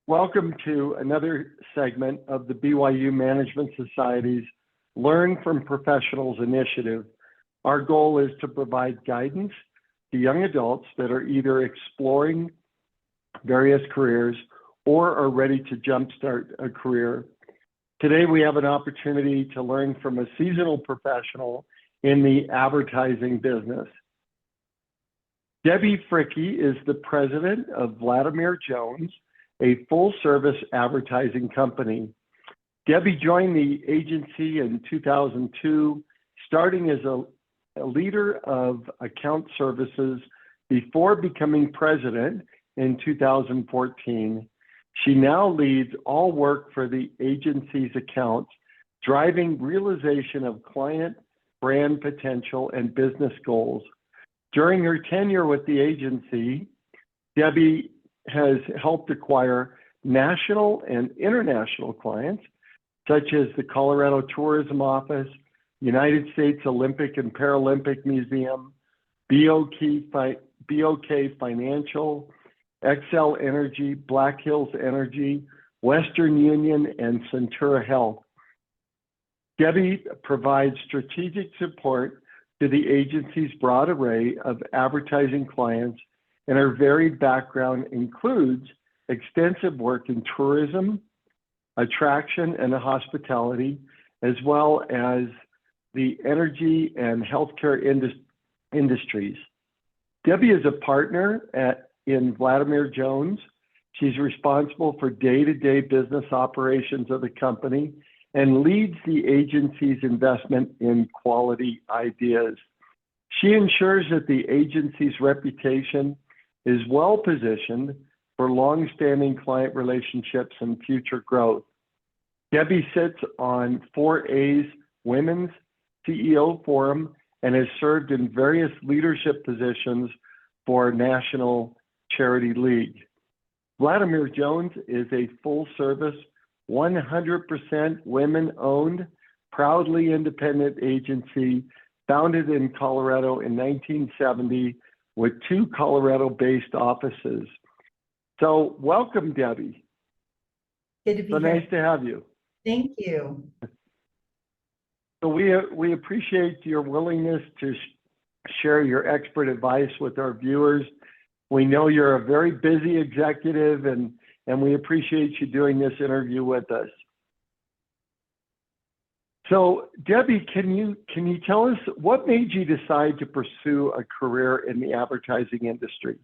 Welcome to another segment of the BYU Management Society's Learn from Professionals initiative. Our goal is to provide guidance to young adults that are either exploring various careers or are ready to jumpstart a career. Today, we have an opportunity to learn from a seasonal professional in the advertising business. Debbie Frickey is the president of Vladimir Jones, a full-service advertising company. Debbie joined the agency in 2002, starting as a leader of account services before becoming president in 2014. She now leads all work for the agency's accounts, driving realization of client, brand potential, and business goals. During her tenure with the agency, Debbie has helped acquire national and international clients, such as the Colorado Tourism Office, United States Olympic and Paralympic Museum, BOK Financial, Xcel Energy, Black Hills Energy, Western Union and Centura Health. Debbie provides strategic support to the agency's broad array of advertising clients, and her varied background includes extensive work in tourism, attraction and hospitality, as well as the energy and healthcare industries. Debbie is a partner in Vladimir Jones. She's responsible for day-to-day business operations of the company and leads the agency's investment in quality ideas. She ensures that the agency's reputation is well positioned for long-standing client relationships and future growth. Debbie sits on 4A's Women's CEO Forum and has served in various leadership positions for National Charity League. Vladimir Jones is a full-service, 100% women-owned, proudly independent agency founded in Colorado in 1970 with 2 Colorado-based offices. So welcome, Debbie. Good to be so here. Nice to have you. Thank you. So we appreciate your willingness to share your expert advice with our viewers. We know you're a very busy executive, and we appreciate you doing this interview with us. So Debbie, can you tell us what made you decide to pursue a career in the advertising industry?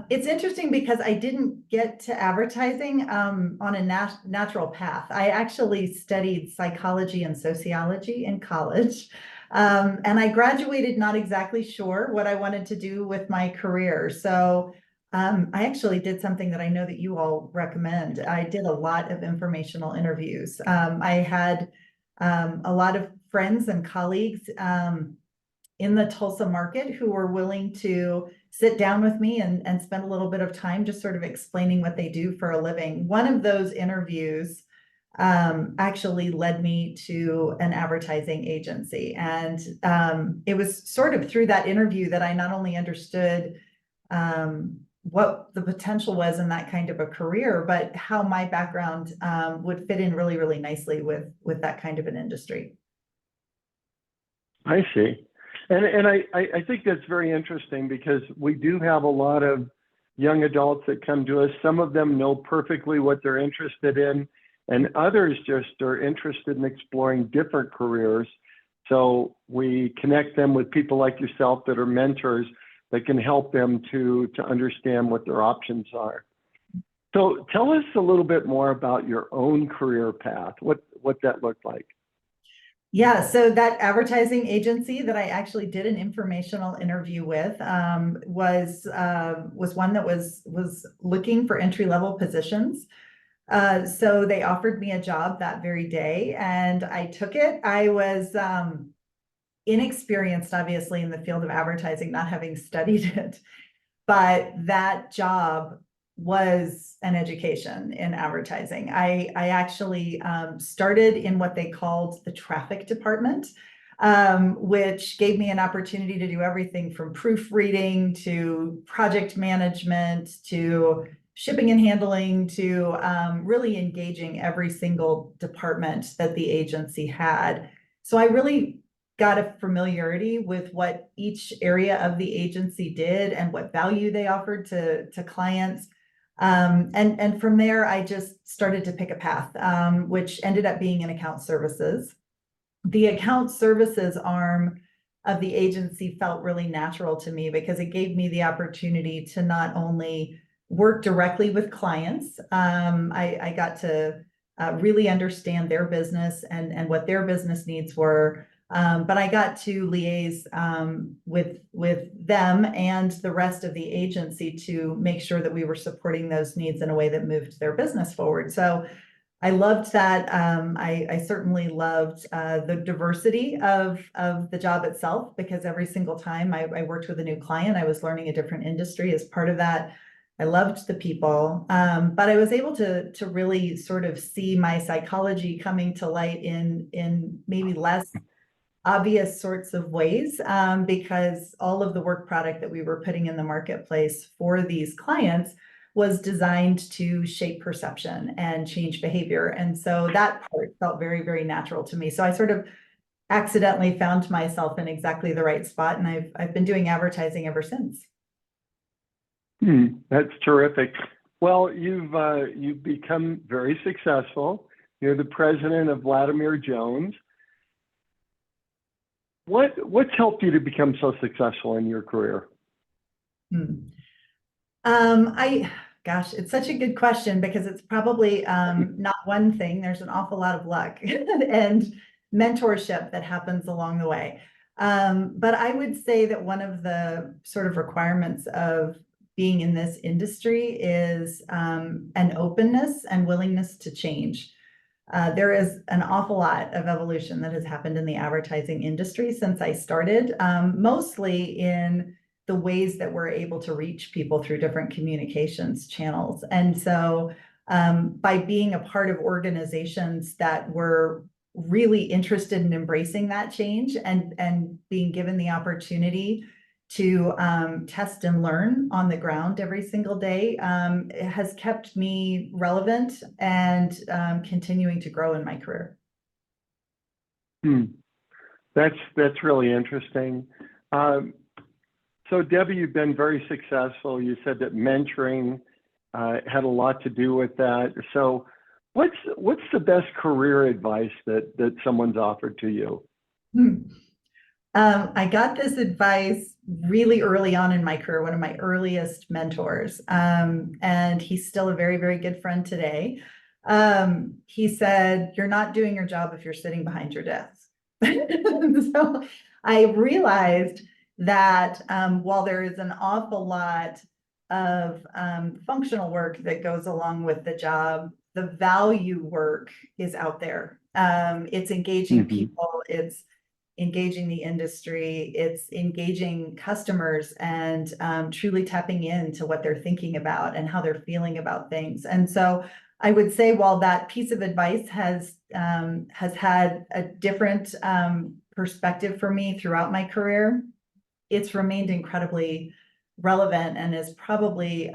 It's interesting because I didn't get to advertising on a natural path. I actually studied psychology and sociology in college. And I graduated not exactly sure what I wanted to do with my career. So I actually did something that I know that you all recommend. I did a lot of informational interviews. I had a lot of friends and colleagues in the Tulsa market who were willing to sit down with me and spend a little bit of time just sort of explaining what they do for a living. One of those interviews actually led me to an advertising agency. And it was sort of through that interview that I not only understood what the potential was in that kind of a career, but how my background would fit in really, really nicely with that kind of an industry. I see. And I think that's very interesting because we do have a lot of young adults that come to us. Some of them know perfectly what they're interested in, and others just are interested in exploring different careers. So we connect them with people like yourself that are mentors that can help them to understand what their options are. So tell us a little bit more about your own career path, what that looked like. Yeah, so that advertising agency that I actually did an informational interview with was one that was looking for entry-level positions. So they offered me a job that very day, and I took it. I was inexperienced, obviously, in the field of advertising, not having studied it, but that job was an education in advertising. I actually started in what they called the traffic department, which gave me an opportunity to do everything from proofreading to project management to shipping and handling to really engaging every single department that the agency had. So I really got a familiarity with what each area of the agency did and what value they offered to clients. And from there, I just started to pick a path, which ended up being in account services. The account services arm of the agency felt really natural to me because it gave me the opportunity to not only work directly with clients. I got to really understand their business and what their business needs were. But I got to liaise with them and the rest of the agency to make sure that we were supporting those needs in a way that moved their business forward. So I loved that. I certainly loved the diversity of the job itself, because every single time I worked with a new client, I was learning a different industry as part of that. I loved the people, but I was able to really sort of see my psychology coming to light in maybe less obvious sorts of ways, because all of the work product that we were putting in the marketplace for these clients was designed to shape perception and change behavior. And so that part felt very, very natural to me. So I sort of accidentally found myself in exactly the right spot, and I've been doing advertising ever since. That's terrific. Well, you've become very successful. You're the president of Vladimir Jones. What's helped you to become so successful in your career? Gosh, it's such a good question, because it's probably not one thing. There's an awful lot of luck and mentorship that happens along the way. But I would say that one of the sort of requirements of being in this industry is an openness and willingness to change. There is an awful lot of evolution that has happened in the advertising industry since I started, mostly in the ways that we're able to reach people through different communications channels. And so by being a part of organizations that were really interested in embracing that change and being given the opportunity to test and learn on the ground every single day, it has kept me relevant and continuing to grow in my career. That's really interesting. So Debbie, you've been very successful. You said that mentoring had a lot to do with that. So what's the best career advice that someone's offered to you? I got this advice really early on in my career, one of my earliest mentors, and he's still a very, very good friend today. He said, "You're not doing your job if you're sitting behind your desk." So I realized that while there is an awful lot of functional work that goes along with the job, the value work is out there. It's engaging people, it's engaging the industry, it's engaging customers, and truly tapping into what they're thinking about and how they're feeling about things. And so I would say, while that piece of advice has had a different perspective for me throughout my career, it's remained incredibly relevant and is probably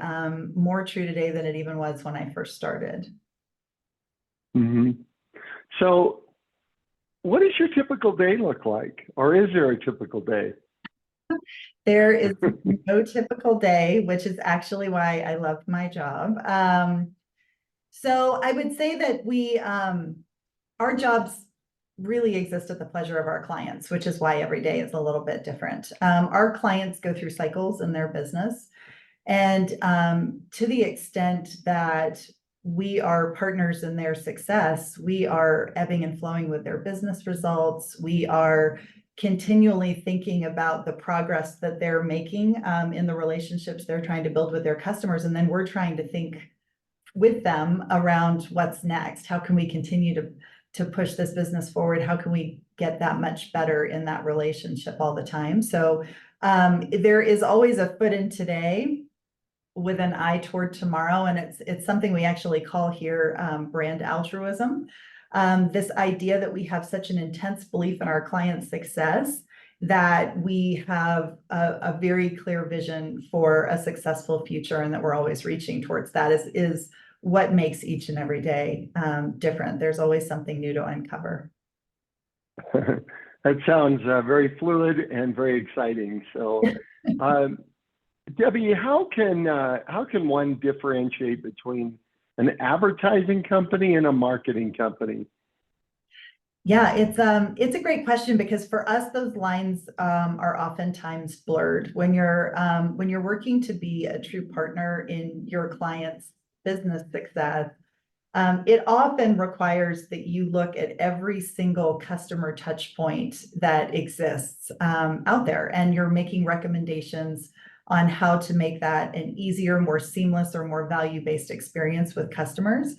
more true today than it even was when I first started. So what does your typical day look like? Or is there a typical day? There is no typical day, which is actually why I love my job. So I would say that our jobs really exist at the pleasure of our clients, which is why every day is a little bit different. Our clients go through cycles in their business. And to the extent that we are partners in their success, we are ebbing and flowing with their business results. We are continually thinking about the progress that they're making in the relationships they're trying to build with their customers. And then we're trying to think with them around what's next. How can we continue to push this business forward? How can we get that much better in that relationship all the time? So there is always a foot in today with an eye toward tomorrow. And it's something we actually call here brand altruism. This idea that we have such an intense belief in our clients' success that we have a very clear vision for a successful future, and that we're always reaching towards that is what makes each and every day different. There's always something new to uncover. That sounds very fluid and very exciting. So, Debbie, how can one differentiate between an advertising company and a marketing company? Yeah, it's a great question, because for us, those lines are oftentimes blurred. When you're working to be a true partner in your client's business success, it often requires that you look at every single customer touch point that exists out there, and you're making recommendations on how to make that an easier, more seamless, or more value-based experience with customers.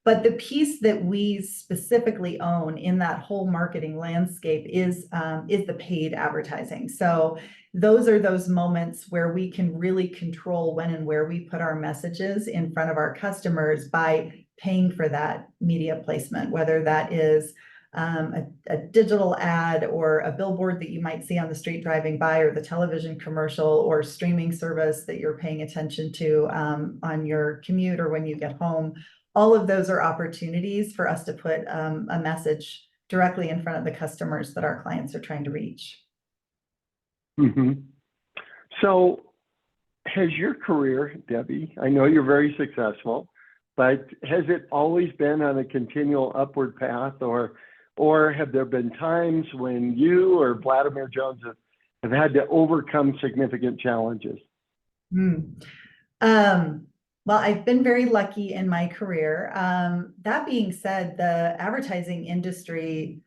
But the piece that we specifically own in that whole marketing landscape is the paid advertising. So those are those moments where we can really control when and where we put our messages in front of our customers by paying for that media placement, whether that is a digital ad or a billboard that you might see on the street driving by, or the television commercial or streaming service that you're paying attention to on your commute or when you get home. All of those are opportunities for us to put a message directly in front of the customers that our clients are trying to reach. Mm-hmm. So has your career, Debbie, I know you're very successful, but has it always been on a continual upward path, or have there been times when you or Vladimir Jones have had to overcome significant challenges? Well, I've been very lucky in my career. That being said, the advertising industry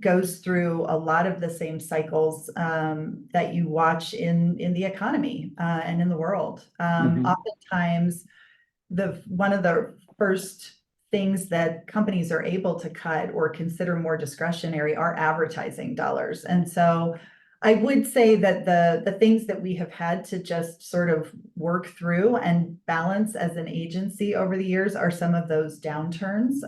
goes through a lot of the same cycles that you watch in the economy and in the world. Oftentimes, one of the first things that companies are able to cut or consider more discretionary are advertising dollars. And so I would say that the things that we have had to just sort of work through and balance as an agency over the years are some of those downturns.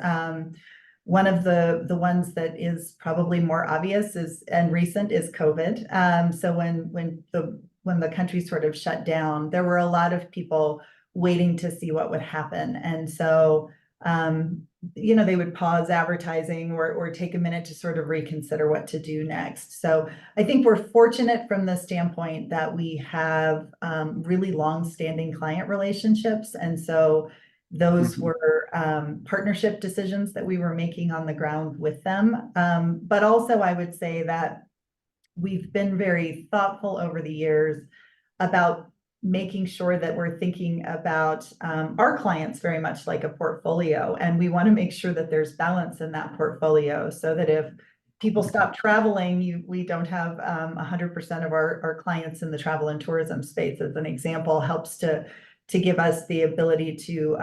One of the ones that is probably more obvious and recent is COVID. So when the country sort of shut down, there were a lot of people waiting to see what would happen. And so they would pause advertising or take a minute to sort of reconsider what to do next. So I think we're fortunate from the standpoint that we have really long-standing client relationships. And so those were partnership decisions that we were making on the ground with them. But also I would say that we've been very thoughtful over the years about making sure that we're thinking about our clients very much like a portfolio. And we want to make sure that there's balance in that portfolio, so that if people stop traveling, we don't have 100% of our clients in the travel and tourism space, as an example, helps to give us the ability to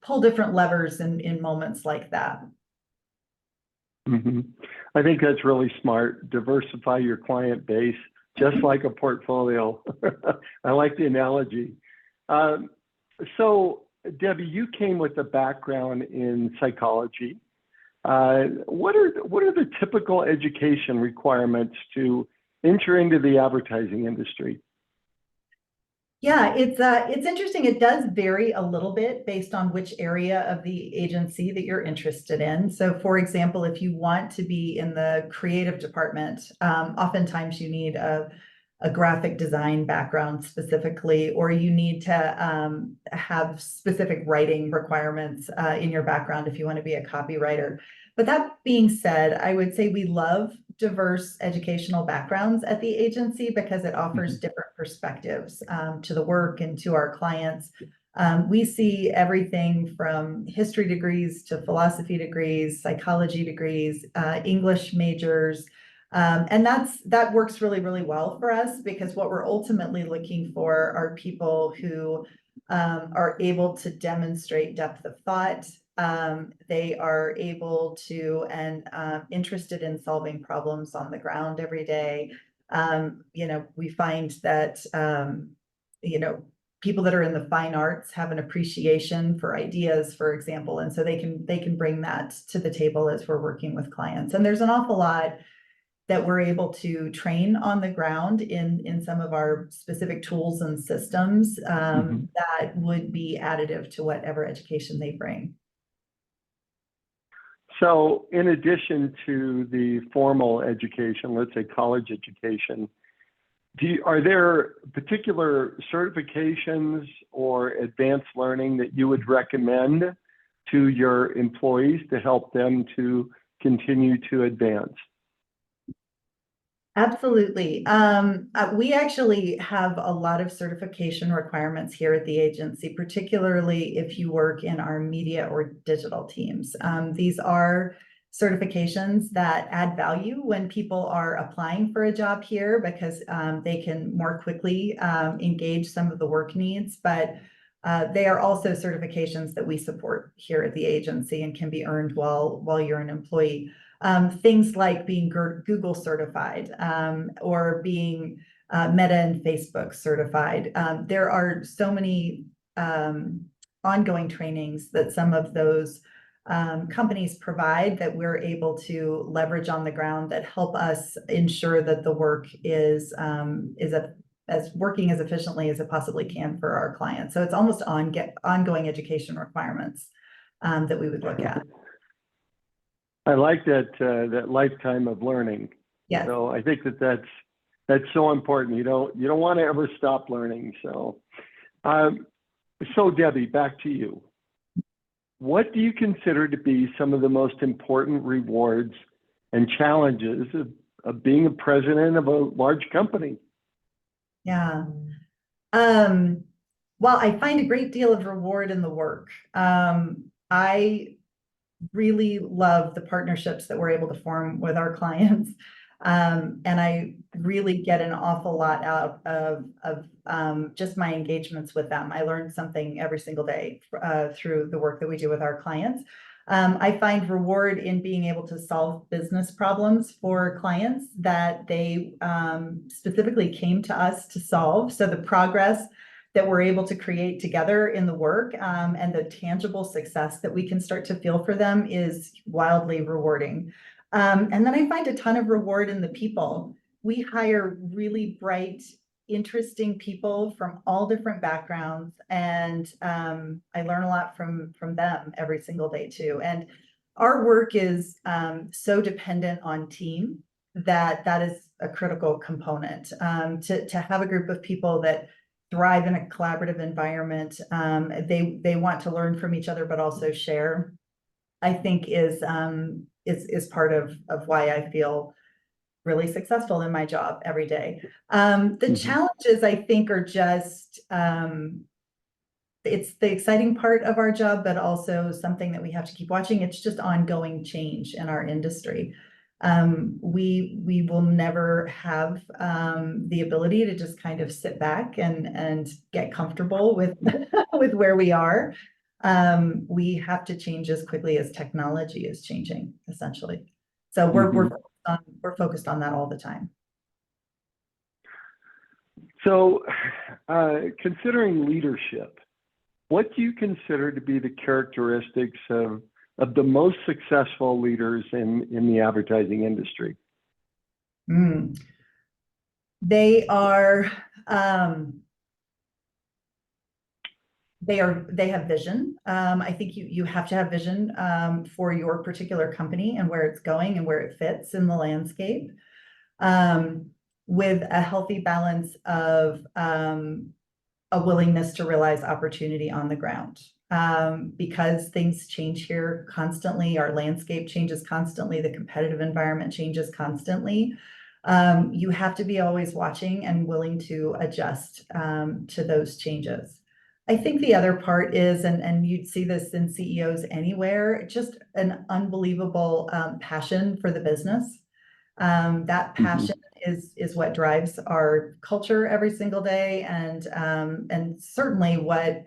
pull different levers in moments like that. I think that's really smart. Diversify your client base, just like a portfolio. I like the analogy. So, Debbie, you came with a background in psychology. What are the typical education requirements to enter into the advertising industry? Yeah, it's interesting. It does vary a little bit based on which area of the agency that you're interested in. So, for example, if you want to be in the creative department, oftentimes you need a graphic design background specifically, or you need to have specific writing requirements in your background if you want to be a copywriter. But that being said, I would say we love diverse educational backgrounds at the agency because it offers different perspectives to the work and to our clients. We see everything from history degrees to philosophy degrees, psychology degrees, English majors. And that works really, really well for us, because what we're ultimately looking for are people who are able to demonstrate depth of thought. They are able to and interested in solving problems on the ground every day. We find that people that are in the fine arts have an appreciation for ideas, for example, and so they can bring that to the table as we're working with clients. And there's an awful lot that we're able to train on the ground in some of our specific tools and systems that would be additive to whatever education they bring. So in addition to the formal education, let's say college education, are there particular certifications or advanced learning that you would recommend to your employees to help them to continue to advance? Absolutely. We actually have a lot of certification requirements here at the agency, particularly if you work in our media or digital teams. These are certifications that add value when people are applying for a job here because they can more quickly engage some of the work needs, but they are also certifications that we support here at the agency and can be earned while you're an employee. Things like being Google certified or being Meta and Facebook certified. There are so many ongoing trainings that some of those companies provide that we're able to leverage on the ground that help us ensure that the work is as working as efficiently as it possibly can for our clients. So it's almost ongoing education requirements that we would look at. I like that lifetime of learning. Yes. So I think that's so important. You don't want to ever stop learning. So, so Debbie, back to you. What do you consider to be some of the most important rewards and challenges of being a president of a large company? Yeah. Well, I find a great deal of reward in the work. I really love the partnerships that we're able to form with our clients. And I really get an awful lot out of just my engagements with them. I learn something every single day through the work that we do with our clients. I find reward in being able to solve business problems for clients that they specifically came to us to solve. So the progress that we're able to create together in the work and the tangible success that we can start to feel for them is wildly rewarding. And then I find a ton of reward in the people. We hire really bright, interesting people from all different backgrounds, and I learn a lot from them every single day too. And our work is so dependent on team that is a critical component. To have a group of people that thrive in a collaborative environment, they want to learn from each other but also share, I think is part of why I feel really successful in my job every day. The challenges, I think, are just it's the exciting part of our job, but also something that we have to keep watching. It's just ongoing change in our industry. We will never have the ability to just kind of sit back and get comfortable with with where we are. We have to change as quickly as technology is changing, essentially. So we're focused on that all the time. So, considering leadership, what do you consider to be the characteristics of the most successful leaders in the advertising industry? They have vision. I think you have to have vision for your particular company and where it's going and where it fits in the landscape, with a healthy balance of a willingness to realize opportunity on the ground. Because things change here constantly, our landscape changes constantly, the competitive environment changes constantly. You have to be always watching and willing to adjust to those changes. I think the other part is, and you'd see this in CEOs anywhere, just an unbelievable passion for the business. That passion is what drives our culture every single day, and certainly what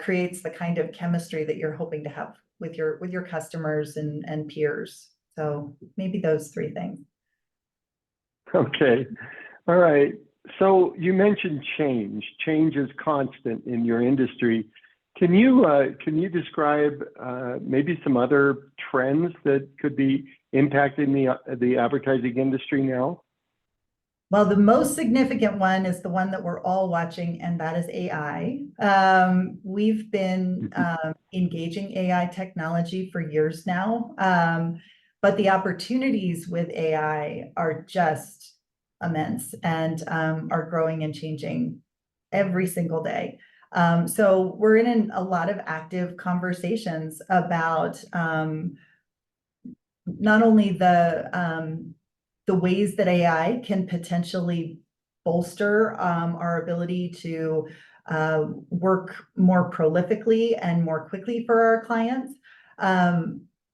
creates the kind of chemistry that you're hoping to have with your customers and peers. So maybe those three things. Okay. All right. So you mentioned change. Change is constant in your industry. Can you describe maybe some other trends that could be impacting the advertising industry now? Well, the most significant one is the one that we're all watching, and that is AI. We've been engaging AI technology for years now, but the opportunities with AI are just immense and are growing and changing every single day. So we're in a lot of active conversations about not only the ways that AI can potentially bolster our ability to work more prolifically and more quickly for our clients,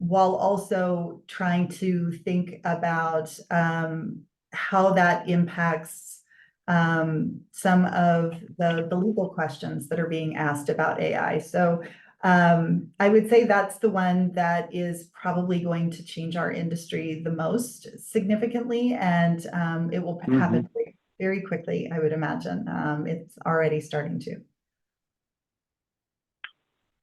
while also trying to think about how that impacts some of the legal questions that are being asked about AI. So I would say that's the one that is probably going to change our industry the most significantly, and it will happen very, very quickly, I would imagine. It's already starting to.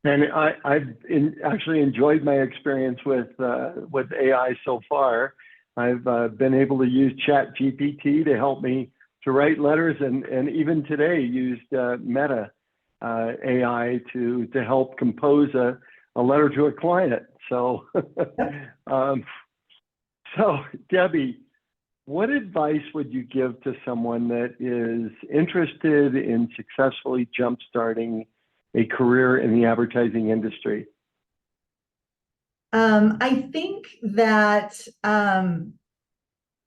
And I've actually enjoyed my experience with AI so far. I've been able to use ChatGPT to help me to write letters, and even today used Meta AI to help compose a letter to a client. So, so Debbie, what advice would you give to someone that is interested in successfully jumpstarting a career in the advertising industry? I think that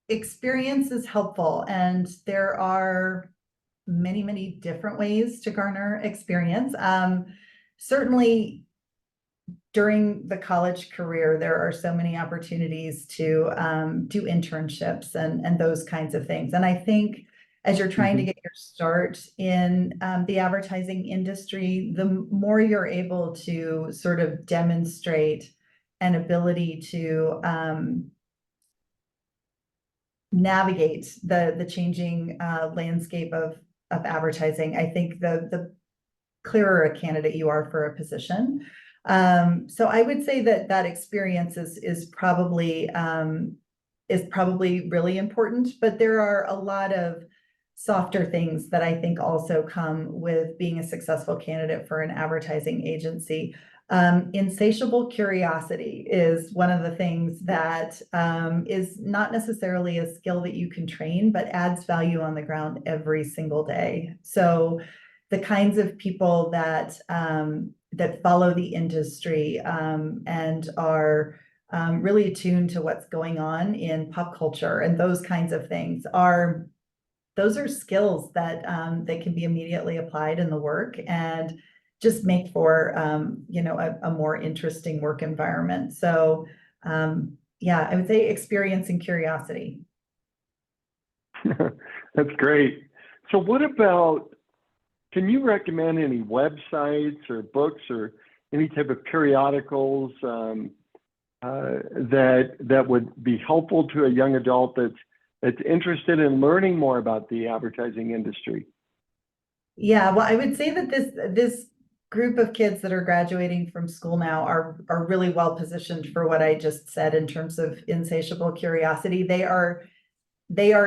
experience is helpful, and there are many, many different ways to garner experience. Certainly during the college career, there are so many opportunities to do internships and those kinds of things. And I think as you're trying to get your start in the advertising industry, the more you're able to sort of demonstrate an ability to navigate the changing landscape of advertising, I think the clearer a candidate you are for a position. So I would say that experience is probably really important, but there are a lot of softer things that I think also come with being a successful candidate for an advertising agency. Insatiable curiosity is one of the things that is not necessarily a skill that you can train, but adds value on the ground every single day. So the kinds of people that follow the industry and are really attuned to what's going on in pop culture and those kinds of things those are skills that they can be immediately applied in the work and just make for a more interesting work environment. So yeah, I would say experience and curiosity. That's great. So what about, can you recommend any websites or books or any type of periodicals that would be helpful to a young adult that's interested in learning more about the advertising industry? Yeah, well, I would say that this group of kids that are graduating from school now are really well positioned for what I just said in terms of insatiable curiosity. They are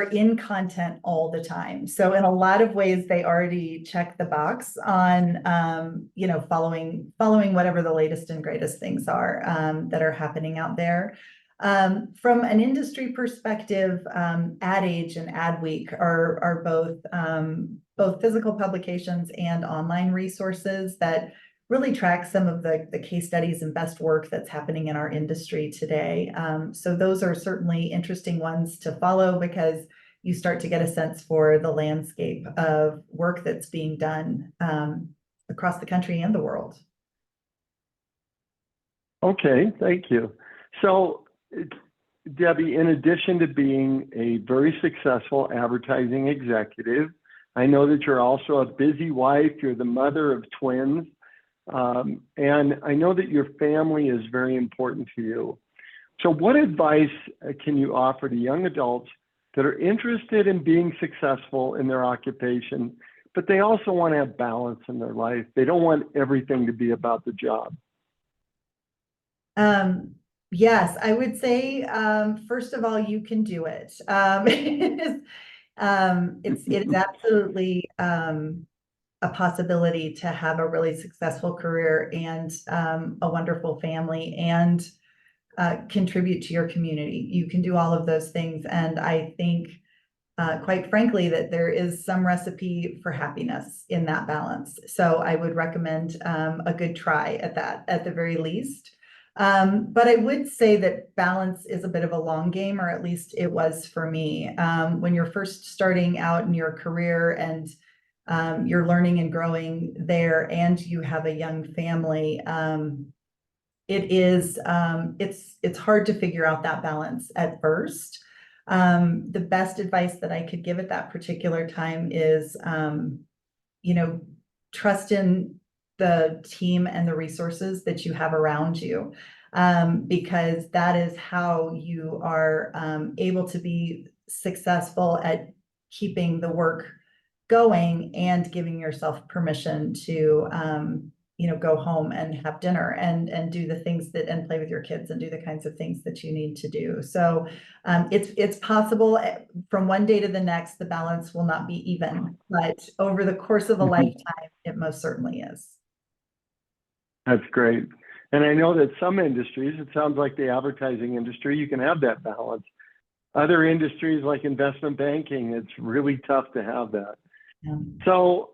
in content all the time. So in a lot of ways, they already check the box on following whatever the latest and greatest things are that are happening out there. From an industry perspective, Ad Age and Adweek are both physical publications and online resources that really track some of the case studies and best work that's happening in our industry today. So those are certainly interesting ones to follow because you start to get a sense for the landscape of work that's being done across the country and the world. Okay, thank you. So, Debbie, in addition to being a very successful advertising executive, I know that you're also a busy wife. You're the mother of twins. And I know that your family is very important to you. So what advice can you offer to young adults that are interested in being successful in their occupation, but they also want to have balance in their life? They don't want everything to be about the job. Yes, I would say, first of all, you can do it. It is absolutely, a possibility to have a really successful career and, a wonderful family and, contribute to your community. You can do all of those things. And I think, quite frankly, that there is some recipe for happiness in that balance. So I would recommend, a good try at that at the very least. But I would say that balance is a bit of a long game, or at least it was for me. When you're first starting out in your career and, you're learning and growing there, and you have a young family, it's hard to figure out that balance at first. The best advice that I could give at that particular time is, you know, trust in the team and the resources that you have around you, because that is how you are, able to be successful at keeping the work going and giving yourself permission to, go home and have dinner and do the things that and play with your kids and do the kinds of things that you need to do. So, it's possible from one day to the next, the balance will not be even, but over the course of a lifetime, it most certainly is. That's great. And I know that some industries, it sounds like the advertising industry, you can have that balance. Other industries like investment banking, it's really tough to have that. Yeah. So,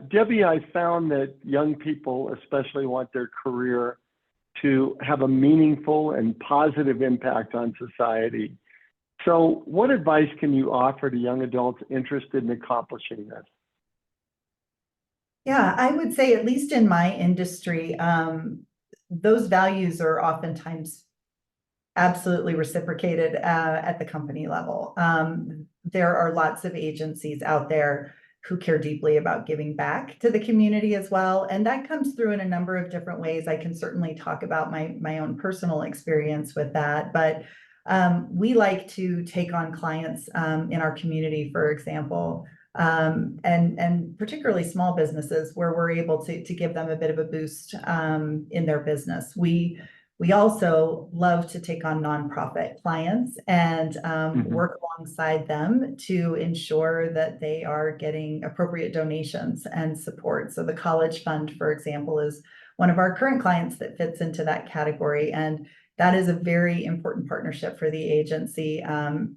Debbie, I found that young people especially want their career to have a meaningful and positive impact on society. So what advice can you offer to young adults interested in accomplishing this? Yeah, I would say, at least in my industry, those values are oftentimes absolutely reciprocated, at the company level. There are lots of agencies out there who care deeply about giving back to the community as well. And that comes through in a number of different ways. I can certainly talk about my own personal experience with that, but, we to take on clients, in our community, for example, and particularly small businesses, where we're able to give them a bit of a boost, in their business. We also love to take on nonprofit clients and, work alongside them to ensure that they are getting appropriate donations and support. So the College Fund, for example, is one of our current clients that fits into that category. And that is a very important partnership for the agency,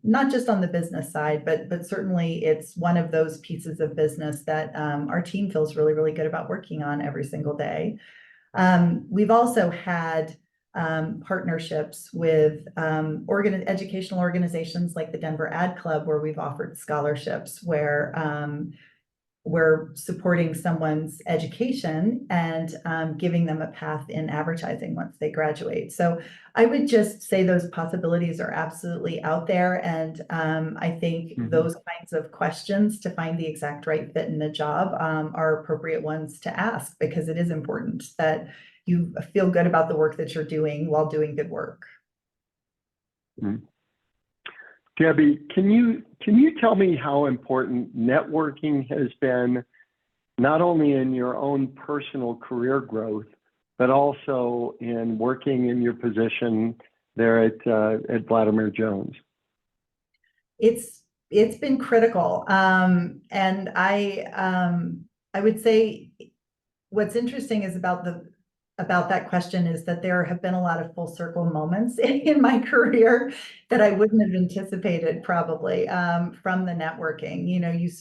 not just on the business side, but certainly it's one of those pieces of business that, our team feels really, really good about working on every single day. We've also had, partnerships with, educational organizations like the Denver Ad Club, where we've offered scholarships where, we're supporting someone's education and, giving them a path in advertising once they graduate. So I would just say those possibilities are absolutely out there. And, I think those kinds of questions to find the exact right fit in the job, are appropriate ones to ask, because it is important that you feel good about the work that you're doing while doing good work. Debbie, can you tell me how important networking has been, not only in your own personal career growth, but also in working in your position there at Vladimir Jones? It's been critical, and I would say what's interesting is about that question is that there have been a lot of full circle moments in my career that I wouldn't have anticipated, probably, from the networking.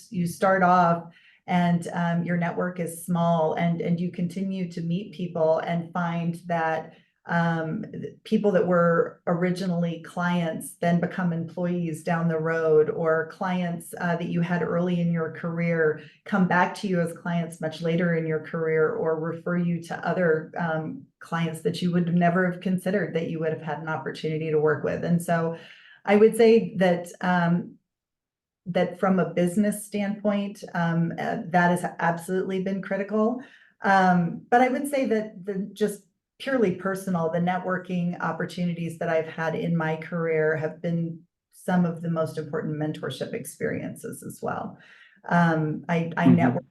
You start off and, your network is small, and you continue to meet people and find that, people that were originally clients then become employees down the road, or clients, that you had early in your career come back to you as clients much later in your career, or refer you to other, clients that you would never have considered that you would have had an opportunity to work with. And so I would say that, that from a business standpoint, that has absolutely been critical. But I would say that just purely personal, the networking opportunities that I've had in my career have been some of the most important mentorship experiences as well. I network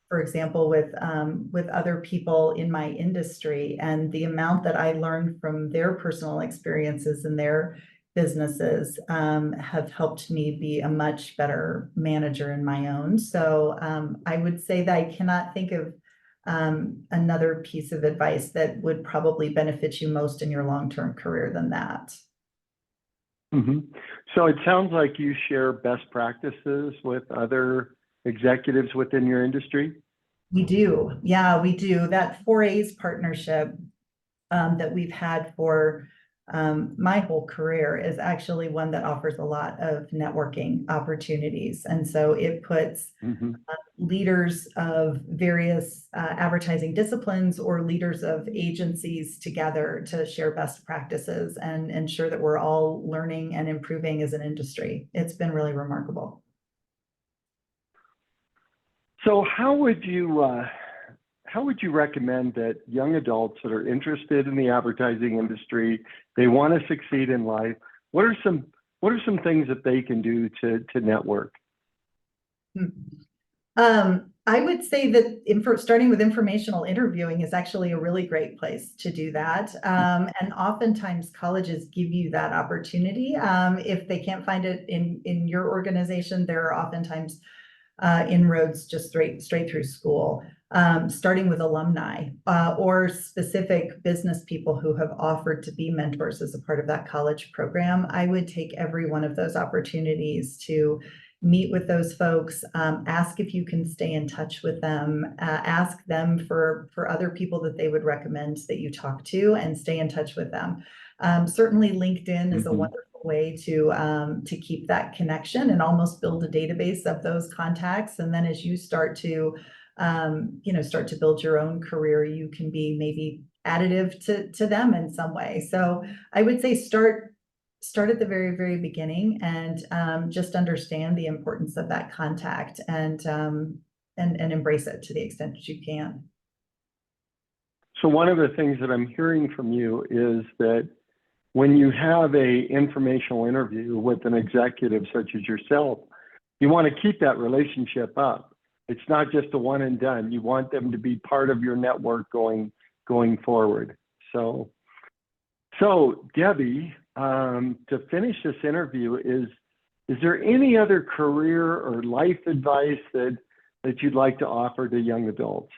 for example, with other people in my industry, and the amount that I learned from their personal experiences and their businesses have helped me be a much better manager in my own. So I would say that I cannot think of another piece of advice that would probably benefit you most in your long-term career than that. Mm-hmm. So it sounds like you share best practices with other executives within your industry. We do. Yeah, we do. That 4A's partnership that we've had for my whole career is actually one that offers a lot of networking opportunities. And so it puts leaders of various advertising disciplines or leaders of agencies together to share best practices and ensure that we're all learning and improving as an industry. It's been really remarkable. So how would you recommend that young adults that are interested in the advertising industry, they want to succeed in life, what are some things that they can do to network? I would say that starting with informational interviewing is actually a really great place to do that. And oftentimes colleges give you that opportunity. If they can't find it in your organization, there are oftentimes inroads just straight through school, starting with alumni or specific business people who have offered to be mentors as a part of that college program. I would take every one of those opportunities to meet with those folks, ask if you can stay in touch with them, ask them for other people that they would recommend that you talk to, and stay in touch with them. Certainly LinkedIn is a wonderful way to keep that connection and almost build a database of those contacts. And then as you start to build your own career, you can be maybe additive to them in some way. So I would say start at the very, very beginning and just understand the importance of that contact and embrace it to the extent that you can. So one of the things that I'm hearing from you is that when you have a informational interview with an executive such as yourself, you want to keep that relationship up. It's not just a one and done. You want them to be part of your network going forward. So Debbie, to finish this interview, is there any other career or life advice that you'd like to offer to young adults?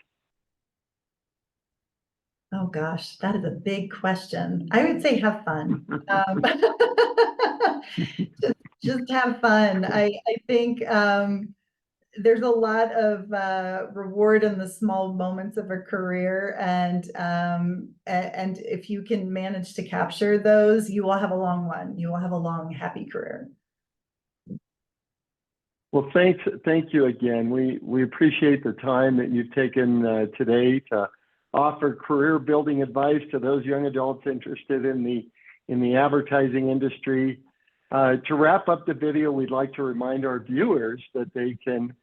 Oh gosh, that is a big question. I would say have fun. Just have fun. I think there's a lot of reward in the small moments of a career, and if you can manage to capture those, you will have a long one. You will have a long, happy career. Well, thank you again. We appreciate the time that you've taken today to offer career building advice to those young adults interested in the advertising industry. To wrap up the video, we'd like to remind our viewers that they can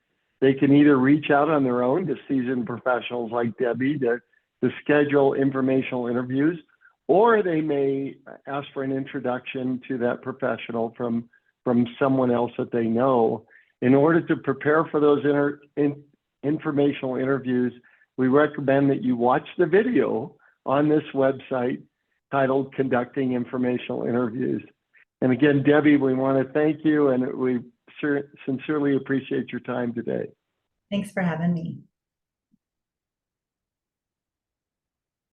either reach out on their own to seasoned professionals like Debbie to schedule informational interviews, or they may ask for an introduction to that professional from someone else that they know. In order to prepare for those informational interviews, we recommend that you watch the video on this website titled Conducting Informational Interviews. And again, Debbie, we want to thank you, and we sincerely appreciate your time today. Thanks for having me.